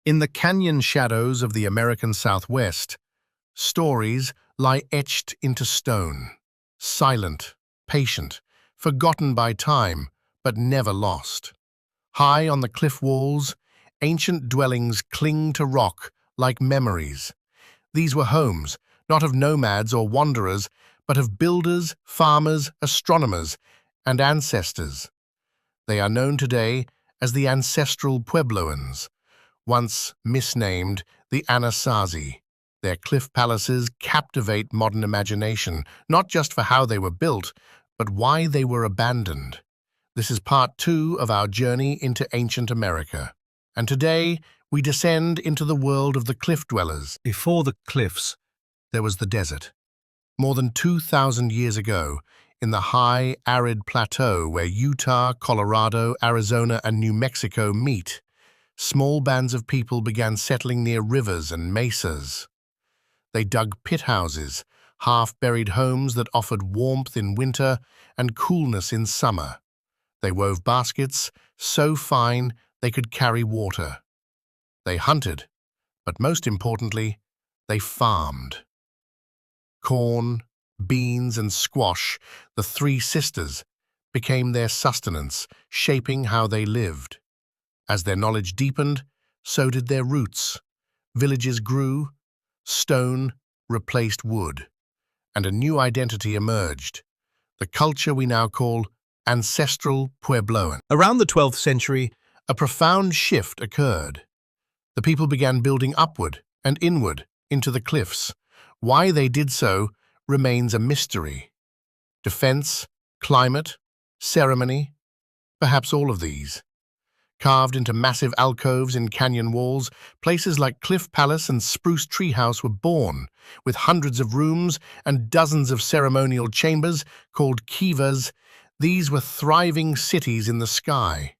In the canyon shadows of the American Southwest, stories lie etched into stone, silent, patient, forgotten by time, but never lost. High on the cliff walls, ancient dwellings cling to rock like memories. These were homes, not of nomads or wanderers, but of builders, farmers, astronomers, and ancestors. They are known today as the ancestral Puebloans, once misnamed the Anasazi. Their cliff palaces captivate modern imagination, not just for how they were built, but why they were abandoned. This is part 2 of our journey into ancient America. And today, we descend into the world of the cliff dwellers. Before the cliffs, there was the desert. More than 2,000 years ago, in the high, arid plateau where Utah, Colorado, Arizona, and New Mexico meet, small bands of people began settling near rivers and mesas. They dug pit houses, half-buried homes that offered warmth in winter and coolness in summer. They wove baskets so fine they could carry water. They hunted, but most importantly, they farmed. Corn, beans, and squash, the three sisters, became their sustenance, shaping how they lived. As their knowledge deepened, so did their roots. Villages grew, stone replaced wood, and a new identity emerged, the culture we now call ancestral Puebloan. Around the 12th century, a profound shift occurred. The people began building upward and inward into the cliffs. Why they did so remains a mystery. Defense, climate, ceremony, perhaps all of these. Carved into massive alcoves in canyon walls, places like Cliff Palace and Spruce Tree House were born, with hundreds of rooms and dozens of ceremonial chambers called kivas. These were thriving cities in the sky.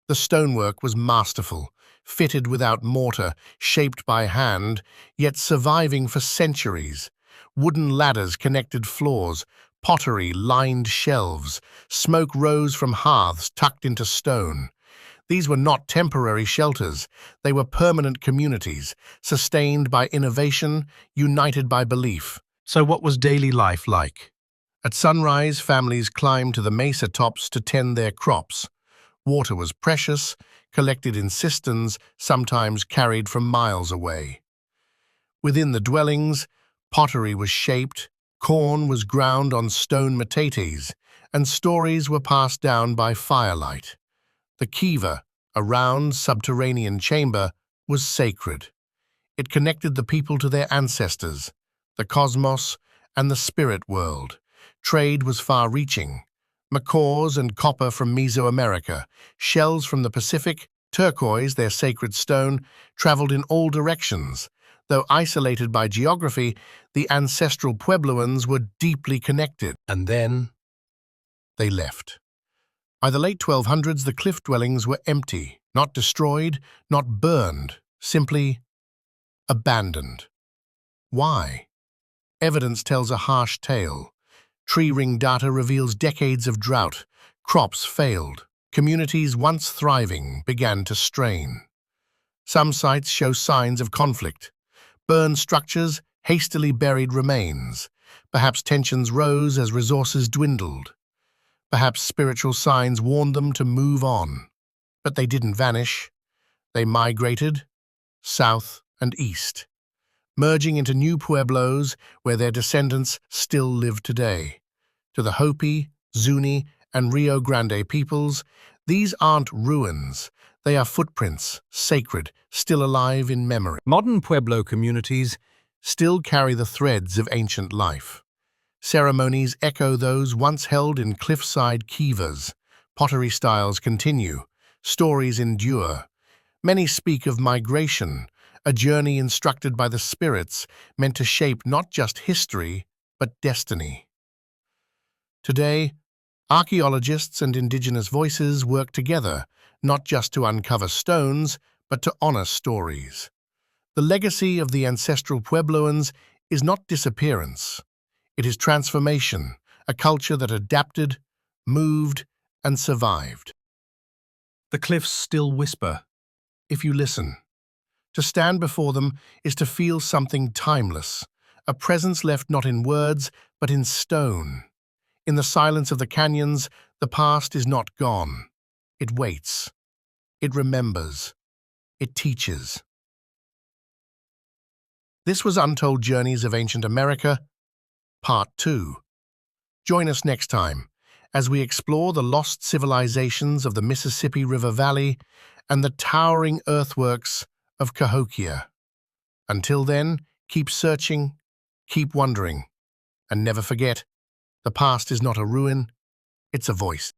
The stonework was masterful, fitted without mortar, shaped by hand, yet surviving for centuries. Wooden ladders connected floors, pottery lined shelves, smoke rose from hearths tucked into stone. These were not temporary shelters, they were permanent communities, sustained by innovation, united by belief. So what was daily life like? At sunrise, families climbed to the mesa tops to tend their crops. Water was precious, collected in cisterns, sometimes carried from miles away. Within the dwellings, pottery was shaped, corn was ground on stone metates, and stories were passed down by firelight. The kiva, a round subterranean chamber, was sacred. It connected the people to their ancestors, the cosmos, and the spirit world. Trade was far-reaching. Macaws and copper from Mesoamerica, shells from the Pacific, turquoise, their sacred stone, traveled in all directions. Though isolated by geography, the ancestral Puebloans were deeply connected. And then they left. By the late 1200s, the cliff dwellings were empty, not destroyed, not burned, simply abandoned. Why? Evidence tells a harsh tale. Tree ring data reveals decades of drought. Crops failed. Communities once thriving began to strain. Some sites show signs of conflict. Burned structures, hastily buried remains. Perhaps tensions rose as resources dwindled. Perhaps spiritual signs warned them to move on. But they didn't vanish. They migrated south and east, merging into new pueblos where their descendants still live today. To the Hopi, Zuni, and Rio Grande peoples, these aren't ruins. They are footprints, sacred, still alive in memory. Modern Pueblo communities still carry the threads of ancient life. Ceremonies echo those once held in cliffside kivas. Pottery styles continue. Stories endure. Many speak of migration, a journey instructed by the spirits meant to shape not just history, but destiny. Today, archaeologists and indigenous voices work together, not just to uncover stones, but to honor stories. The legacy of the ancestral Puebloans is not disappearance. It is transformation, a culture that adapted, moved, and survived. The cliffs still whisper, if you listen. To stand before them is to feel something timeless, a presence left not in words, but in stone. In the silence of the canyons, the past is not gone. It waits. It remembers. It teaches. This was Untold Journeys of Ancient America, Part 2. Join us next time as we explore the lost civilizations of the Mississippi River Valley and the towering earthworks of Cahokia. Until then, keep searching, keep wondering, and never forget, the past is not a ruin, it's a voice.